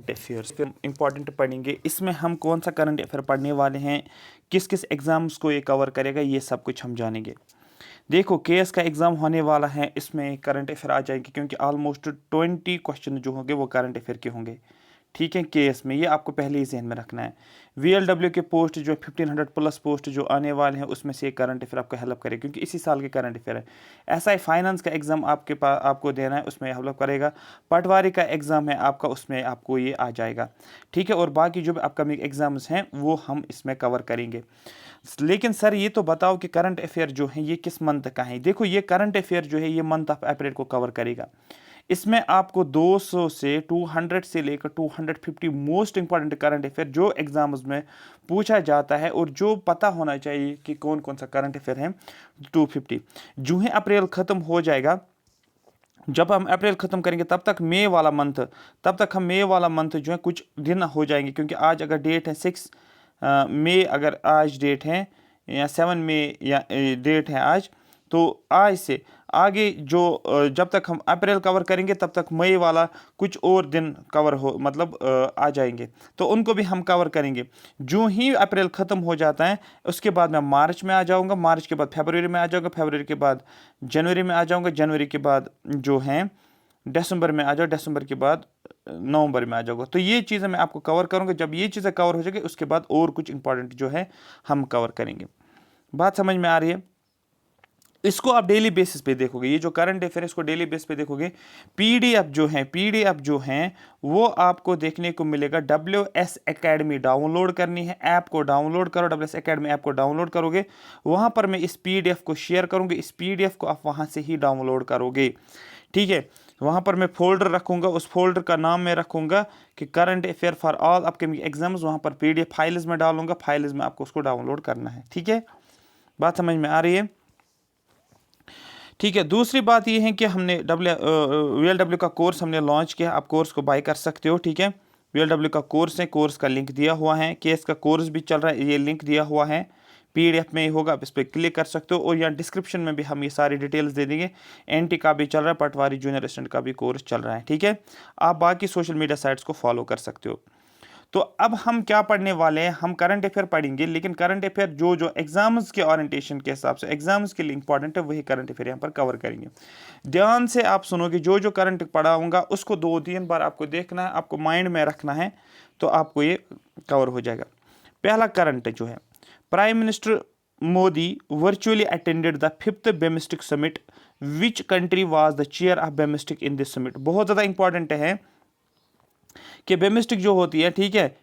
Current affairs फिर important पढ़ेंगे। इसमें हम कौन सा करंट अफेयर पढ़ने वाले हैं, किस किस एग्जाम्स को ये कवर करेगा, ये सब कुछ हम जानेंगे। देखो केएस का एग्जाम होने वाला है, इसमें करंट अफेयर आ जाएंगे क्योंकि ऑलमोस्ट 20 क्वेश्चन जो होंगे वो करंट अफेयर के होंगे। ठीक है, केएस में ये आपको पहले ही जहन में रखना है। वीएलडब्ल्यू के पोस्ट जो 1500 प्लस पोस्ट जो आने वाले हैं उसमें से एक करंट अफेयर आपको हेल्प करेगा क्योंकि इसी साल के करंट अफेयर है। एसआई फाइनेंस का एग्जाम आपके पास आपको देना है, उसमें हेल्प करेगा। पटवारी का एग्जाम है आपका, उसमें आपको ये आ जाएगा। ठीक है, और बाकी जो भी अपकमिंग एग्जाम्स हैं वो हम इसमें कवर करेंगे। लेकिन सर ये तो बताओ कि करंट अफेयर जो है ये किस मंथ का है। देखो ये करंट अफेयर जो है ये मंथ ऑफ अप्रैल को कवर करेगा। इसमें आपको 200 से 200 से लेकर 250 मोस्ट इंपॉर्टेंट करंट अफेयर जो एग्जाम्स में पूछा जाता है और जो पता होना चाहिए कि कौन कौन सा करंट अफेयर है 250। जो ही अप्रैल ख़त्म हो जाएगा, जब हम अप्रैल ख़त्म करेंगे तब तक मई वाला मंथ, तब तक हम मई वाला मंथ जो है कुछ दिन हो जाएंगे क्योंकि आज अगर डेट है 6 मई, अगर आज डेट है या 7 मई या डेट है आज, तो आज से आगे जो जब तक हम अप्रैल कवर करेंगे तब तक मई वाला कुछ और दिन कवर हो मतलब आ जाएंगे, तो उनको भी हम कवर करेंगे। जो ही अप्रैल ख़त्म हो जाता है उसके बाद मैं मार्च में आ जाऊंगा, मार्च के बाद फरवरी में आ जाऊंगा, फरवरी के बाद जनवरी में आ जाऊंगा, जनवरी के बाद जो है दिसंबर में आ जाओ, दिसंबर के बाद नवंबर में आ जाऊंगा। तो ये चीज़ें मैं आपको कवर करूंगा। जब ये चीज़ें कवर हो जाएगी उसके बाद और कुछ इंपॉर्टेंट जो है हम कवर करेंगे। बात समझ में आ रही है? इसको आप डेली बेसिस पे देखोगे, ये जो करंट अफेयर है इसको डेली बेसिस पे देखोगे। पीडीएफ जो है वो आपको देखने को मिलेगा। WS एकेडमी डाउनलोड करनी है, ऐप को डाउनलोड करो, WS एकेडमी ऐप को डाउनलोड करोगे, वहां पर मैं इस पीडीएफ को शेयर करूंगी, इस पीडीएफ को आप वहां से ही डाउनलोड करोगे। ठीक है, वहां पर मैं फोल्डर रखूंगा, उस फोल्डर का नाम मैं रखूंगा कि current affair for all upcoming exams. वहां पर पीडीएफ फाइल्स में डालूंगा, फाइल्स में आपको उसको डाउनलोड करना है। ठीक है, बात समझ में आ रही है? ठीक है, दूसरी बात ये है कि हमने VLW का कोर्स हमने लॉन्च किया, आप कोर्स को बाय कर सकते हो। ठीक है, VLW का कोर्स है, कोर्स का लिंक दिया हुआ है, केस का कोर्स भी चल रहा है, ये लिंक दिया हुआ है, PDF में ही होगा, आप इस पर क्लिक कर सकते हो। और यहाँ डिस्क्रिप्शन में भी हम ये सारी डिटेल्स दे देंगे। NT का भी चल रहा है, पटवारी जूनियर असिस्टेंट का भी कोर्स चल रहा है। ठीक है, आप बाकी सोशल मीडिया साइट्स को फॉलो कर सकते हो। तो अब हम क्या पढ़ने वाले हैं, हम करंट अफेयर पढ़ेंगे, लेकिन करंट अफेयर जो जो एग्जाम्स के ओरिएंटेशन के हिसाब से एग्जाम्स के लिए इंपॉर्टेंट है वही करंट अफेयर यहाँ पर कवर करेंगे। ध्यान से आप सुनोगे, जो जो करंट पढ़ाऊंगा उसको 2-3 बार आपको देखना है, आपको माइंड में रखना है, तो आपको ये कवर हो जाएगा। पहला करंट जो है, prime minister Modi virtually attended the 5th BIMSTEC summit, which country was the chair of BIMSTEC in this summit. बहुत ज़्यादा इंपॉर्टेंट है कि BIMSTEC जो होती है, ठीक है,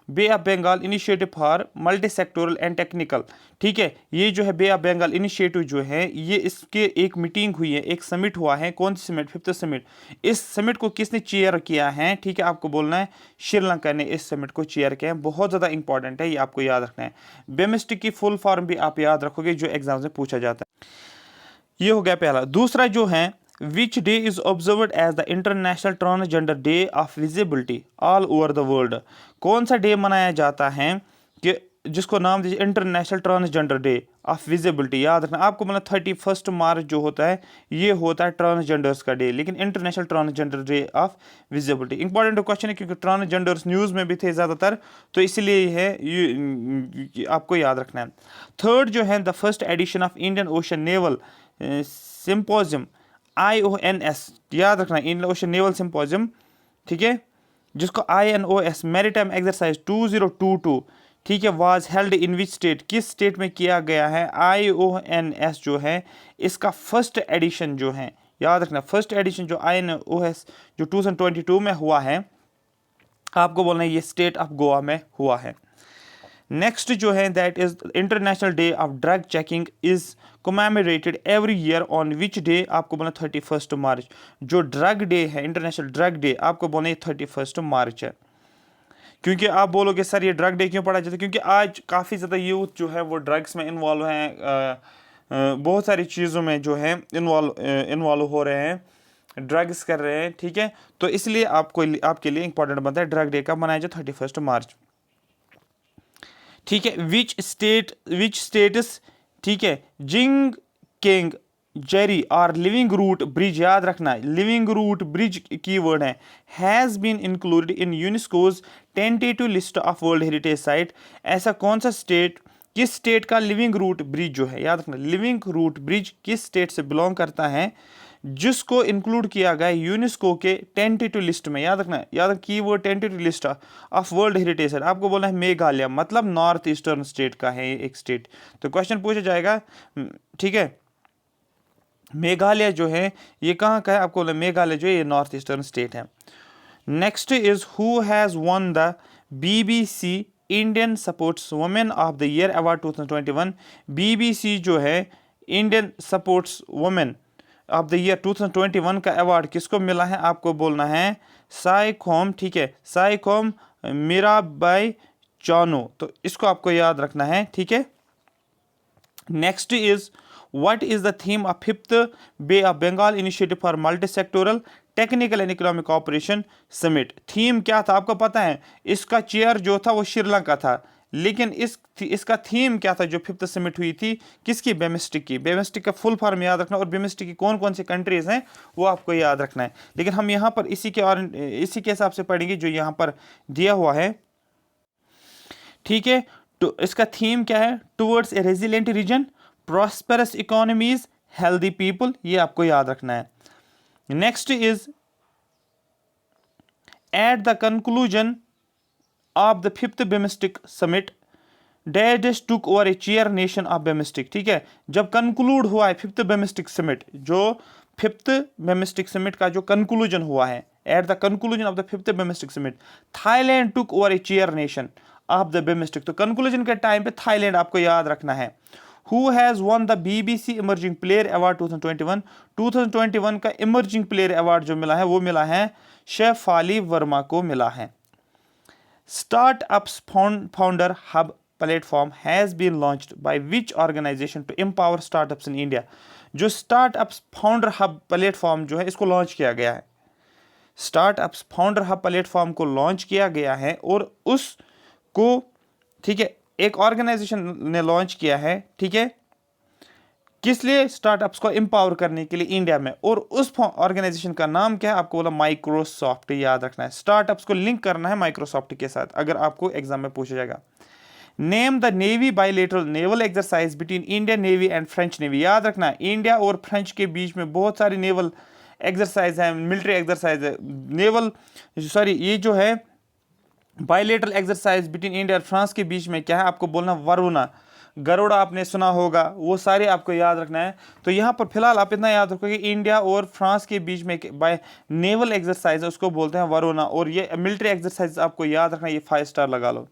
Bay of Bengal initiative for multi sectoral and technical. ठीक है, ये जो है बे ऑफ बंगाल इनिशिएटिव जो है ये इसके एक मीटिंग हुई है, एक समिट हुआ है। कौन सी समिट? 5th summit. इस समिट को किसने चेयर किया है? ठीक है, आपको बोलना है श्रीलंका ने इस समिट को चेयर किया है। बहुत ज़्यादा इंपॉर्टेंट है, ये आपको याद रखना है। BIMSTEC की फुल फॉर्म भी आप याद रखोगे, जो एग्जाम में पूछा जाता है। ये हो गया पहला। दूसरा जो है, which day is observed as the international transgender day of visibility all over the world. कौन सा डे मनाया जाता है कि जिसको नाम दीजिए international transgender day of visibility. याद रखना आपको, मतलब 31 मार्च जो होता है ये होता है ट्रांसजेंडर्स का डे, लेकिन international transgender day of visibility. Important question है क्योंकि ट्रांसजेंडर्स न्यूज़ में भी थे ज़्यादातर, तो इसलिए है ये आपको याद रखना है। थर्ड जो है, the first edition of Indian ocean naval symposium, IONS, याद रखना, इंडियन ओशन नेवल सिंपोजियम, ठीक है, जिसको INOS मैरीटाइम एक्सरसाइज 2022, ठीक है, was held in which state, किस स्टेट में किया गया है। IONS जो है इसका फर्स्ट एडिशन जो है, याद रखना, फर्स्ट एडिशन जो INOS जो 2022 में हुआ है, आपको बोलना है ये स्टेट ऑफ गोवा में हुआ है। नेक्स्ट जो है, that is international day of drug checking is commemorated every year on which day, आपको बोला 31 मार्च। जो ड्रग डे है, इंटरनेशनल ड्रग डे, आपको बोलना ये 31 मार्च है। क्योंकि आप बोलोगे सर ये ड्रग डे क्यों पढ़ा जाता है, क्योंकि आज काफ़ी ज़्यादा यूथ जो है वो ड्रग्स में इन्वॉल्व हैं, बहुत सारी चीज़ों में जो है इन्वॉल्व हो रहे हैं, ड्रग्स कर रहे हैं। ठीक है, तो इसलिए आपको आपके लिए इंपॉर्टेंट बनता है ड्रग डे कब मनाया जाए, 31 मार्च। ठीक है, विच स्टेटस, ठीक है, जिंग किंग जेरी और लिविंग रूट ब्रिज, याद रखना लिविंग रूट ब्रिज कीवर्ड है, has been included in UNESCO's tentative list of world heritage site. ऐसा कौन सा स्टेट, किस स्टेट का लिविंग रूट ब्रिज जो है, याद रखना लिविंग रूट ब्रिज किस स्टेट से बिलोंग करता है जिसको इंक्लूड किया गया यूनेस्को के टेंटेटिव लिस्ट में। याद रखना, याद keyword tentative list of world heritage site. आपको बोलना है मेघालय, मतलब नॉर्थ ईस्टर्न स्टेट का है एक स्टेट। तो क्वेश्चन पूछा जाएगा, ठीक है, मेघालय जो है ये कहाँ का है, आपको बोला मेघालय जो है ये नॉर्थ ईस्टर्न स्टेट है। Next is who has one the BBC Indian supports women of the year award 2021। BBC जो है Indian supports women of the year 2021 का अवार्ड किसको मिला है, आपको बोलना है साइखोम, ठीक है, साइखोम मीराबाई चानू। तो इसको आपको याद रखना है, ठीक है। Next is what is the theme of 5th Bay of Bengal initiative for multi sectoral technical and economic cooperation summit. Theme क्या था आपको पता है, इसका चेयर जो था वो श्रीलंका था, लेकिन इसका थीम क्या था जो 5th समिट हुई थी, किसकी, बेमिस्टिक की। बेमिस्टिक का फुल फॉर्म याद रखना और बेमिस्टिक की कौन कौन सी कंट्रीज हैं वो आपको याद रखना है। लेकिन हम यहाँ पर इसी के हिसाब से पढ़ेंगे जो यहाँ पर दिया हुआ है, ठीक है। तो इसका थीम क्या है, towards a resilient region, prosperous economies, healthy people, ये आपको याद रखना है। Next is at the conclusion of the 5th BIMSTEC summit dash took over a chair nation of BIMSTEC, ठीक है। जब कंक्लूड हुआ है 5th बेमिस्टिक समिट, जो 5th बेमिस्टिक समिट का जो कंक्लूजन हुआ है, at the conclusion of the 5th BIMSTEC summit Thailand took over a chair nation of the BIMSTEC. तो कंक्लूजन के टाइम पे थाईलैंड आपको याद रखना है। Who has won the BBC Emerging Player Award 2021? 2021 का इमर्जिंग प्लेयर अवार्ड जो मिला है वो मिला है शेफाली वर्मा को मिला है। Startups founder hub platform has been launched by which organisation to empower startups in India. जो स्टार्टअप्स फाउंडर हब प्लेटफॉर्म जो है इसको लॉन्च किया गया है, स्टार्टअप्स फाउंडर हब प्लेटफॉर्म को लॉन्च किया गया है और उसको, ठीक है, एक ऑर्गेनाइजेशन ने लॉन्च किया है, ठीक है, किस लिए, स्टार्टअप्स को एम्पावर करने के लिए इंडिया में। और उस ऑर्गेनाइजेशन का नाम क्या है, आपको बोला माइक्रोसॉफ्ट, याद रखना है। स्टार्टअप्स को लिंक करना है माइक्रोसॉफ्ट के साथ, अगर आपको एग्जाम में पूछा जाएगा। Name the navy bilateral naval exercise between Indian navy and French navy. याद रखना है इंडिया और फ्रेंच के बीच में बहुत सारी नेवल एक्सरसाइज है, मिलिट्री एक्सरसाइज है, नेवल सॉरी ये जो है बायलैटरल एक्सरसाइज बिटवीन इंडिया और फ्रांस के बीच में क्या है, आपको बोलना वरुणा, गरुड़ा आपने सुना होगा, वो सारे आपको याद रखना है। तो यहाँ पर फिलहाल आप इतना याद रखो कि इंडिया और फ्रांस के बीच में बाय नेवल एक्सरसाइज है उसको बोलते हैं वरुणा, और ये मिलिट्री एक्सरसाइज आपको याद रखना है, ये 5 स्टार लगा लो।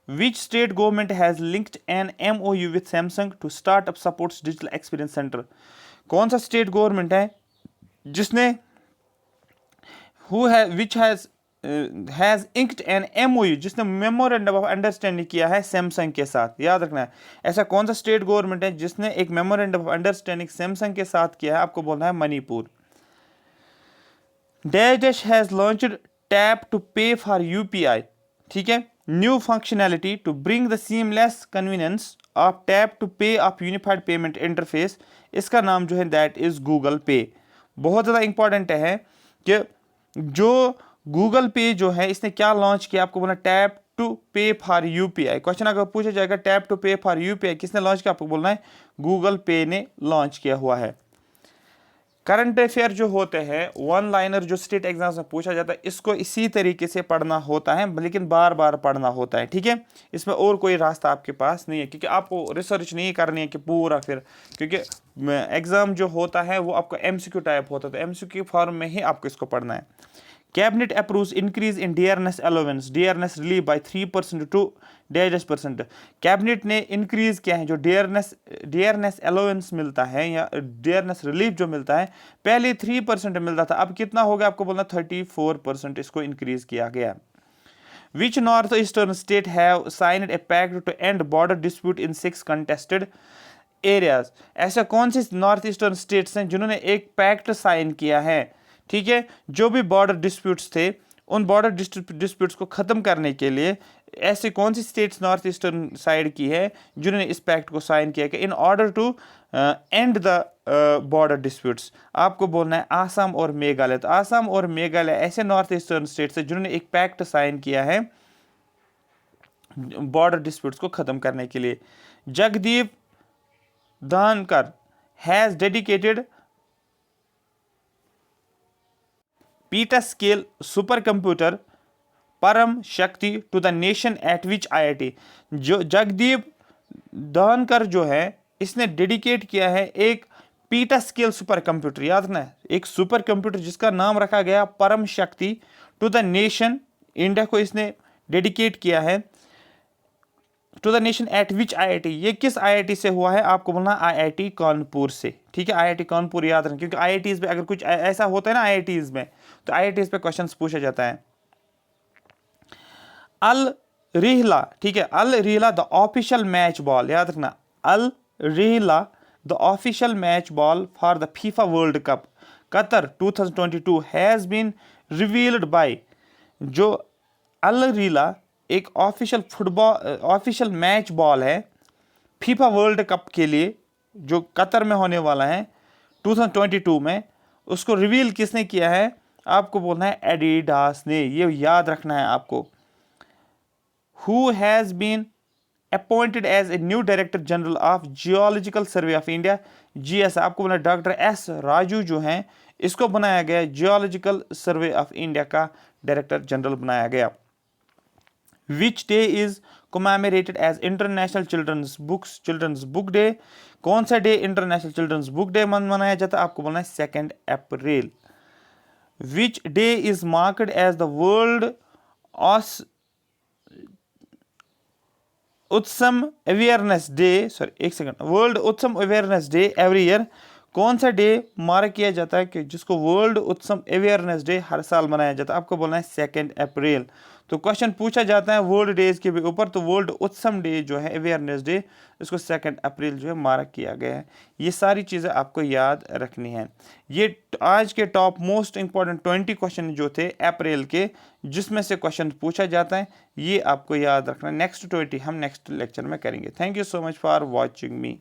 Which state government has linked an MOU with Samsung to start up supports digital experience centre. कौन सा स्टेट गवर्नमेंट है जिसने हैज इंक्ड एन MOU, जिसने मेमोरेंडम ऑफ अंडरस्टैंडिंग किया है सैमसंग के साथ। याद रखना है ऐसा कौन सा स्टेट गवर्नमेंट है जिसने एक मेमोरेंडम ऑफ अंडरस्टैंडिंग सैमसंग के साथ किया है, आपको बोलना है Manipur. Dash has launched tap to pay for UPI, ठीक है, new functionality to bring the seamless convenience of tap to pay of unified payment interface. इसका नाम जो है दैट इज गूगल पे। बहुत ज़्यादा इंपॉर्टेंट है कि जो गूगल पे जो है इसने क्या लॉन्च किया, आपको बोलना tap to pay for UPI। Question अगर पूछा जाएगा tap to pay for UPI किसने लॉन्च किया, आपको बोलना है गूगल पे ने लॉन्च किया हुआ है। करंट अफेयर जो होते हैं वन लाइनर जो स्टेट एग्जाम्स में पूछा जाता है, इसको इसी तरीके से पढ़ना होता है, लेकिन बार बार पढ़ना होता है, ठीक है। इसमें और कोई रास्ता आपके पास नहीं है, क्योंकि आपको रिसर्च नहीं करनी है कि पूरा फिर, क्योंकि एग्जाम जो होता है वो आपको MCQ टाइप होता है, तो MCQ फॉर्म में ही आपको इसको पढ़ना है। Cabinet approves increase in DRNS allowance, DRNS relief by 3% to %। Cabinet ने इंक्रीज किया है जो DRNS अलाउंस मिलता है या DRNS रिलीफ जो मिलता है, पहले 3% मिलता था, अब कितना हो गया, आपको बोलना 34% इसको इंक्रीज किया गया। Which northeastern state have signed a pact to end border dispute in 6 contested areas? ऐसा कौन से नॉर्थ ईस्टर्न स्टेट्स हैं जिन्होंने एक पैक्ट साइन किया है, ठीक है, जो भी बॉर्डर डिस्प्यूट्स थे उन बॉर्डर डिस्प्यूट्स को ख़त्म करने के लिए ऐसी कौन सी स्टेट्स नॉर्थ ईस्टर्न साइड की है जिन्होंने इस पैक्ट को साइन किया कि in order to end the border disputes? आपको बोलना है आसाम और मेघालय। तो आसाम और मेघालय ऐसे नॉर्थ ईस्टर्न स्टेट्स हैं जिन्होंने एक पैक्ट साइन किया है बॉर्डर डिस्प्यूट्स को ख़त्म करने के लिए। जगदीप धनकर has dedicated Petascale supercomputer Param Shakti to the nation at which IIT? जो जगदीप धनकर जो है इसने डेडिकेट किया है एक पीटास्केल सुपर कंप्यूटर, याद रखना है, एक सुपर कंप्यूटर जिसका नाम रखा गया परम Shakti to the nation, India को इसने डेडिकेट किया है to the nation at which IIT? ये किस IIT से हुआ है? आपको बोलना IIT कानपुर से, ठीक है। IIT कानपुर याद रखें, क्योंकि IITs में अगर कुछ ऐसा होता है ना IITs में, तो IITs पे क्वेश्चंस पूछा जाता है। अल रिहला, ठीक है, Al Rihla the official match ball, याद रखना, Al Rihla the official match ball for the FIFA World Cup Qatar 2022 has been revealed by. जो अल रिहला एक official football official match ball है FIFA World Cup के लिए जो Qatar में होने वाला है 2022 में, उसको रिवील किसने किया है? आपको बोलना है एडिडास ने, ये याद रखना है आपको। Who has been appointed as a new director general of Geological Survey of India? GS, आपको बोलना डॉक्टर S राजू जो हैं, इसको बनाया गया जियोलॉजिकल सर्वे ऑफ इंडिया का डायरेक्टर जनरल बनाया गया। Which day is commemorated as International Children's Book Day? कौन सा day international children's book day मनाया जाता है? आपको बोलना है 2 अप्रैल। Which day is marked as the World autism awareness day, world autism awareness day every year? कौन सा डे मार्क किया जाता है कि जिसको वर्ल्ड उत्सम अवेयरनेस डे हर साल मनाया जाता है? आपको बोलना है 2 अप्रैल। तो क्वेश्चन पूछा जाता है वर्ल्ड डेज के भी ऊपर, तो वर्ल्ड उत्सम डे जो है अवेयरनेस डे, इसको 2 अप्रैल जो है मार्क किया गया है। ये सारी चीज़ें आपको याद रखनी है। ये आज के टॉप मोस्ट इंपॉर्टेंट 20 क्वेश्चन जो थे अप्रैल के, जिसमें से क्वेश्चन पूछा जाता है, ये आपको याद रखना। नेक्स्ट 20 हम नेक्स्ट लेक्चर में करेंगे। Thank you so much for watching me.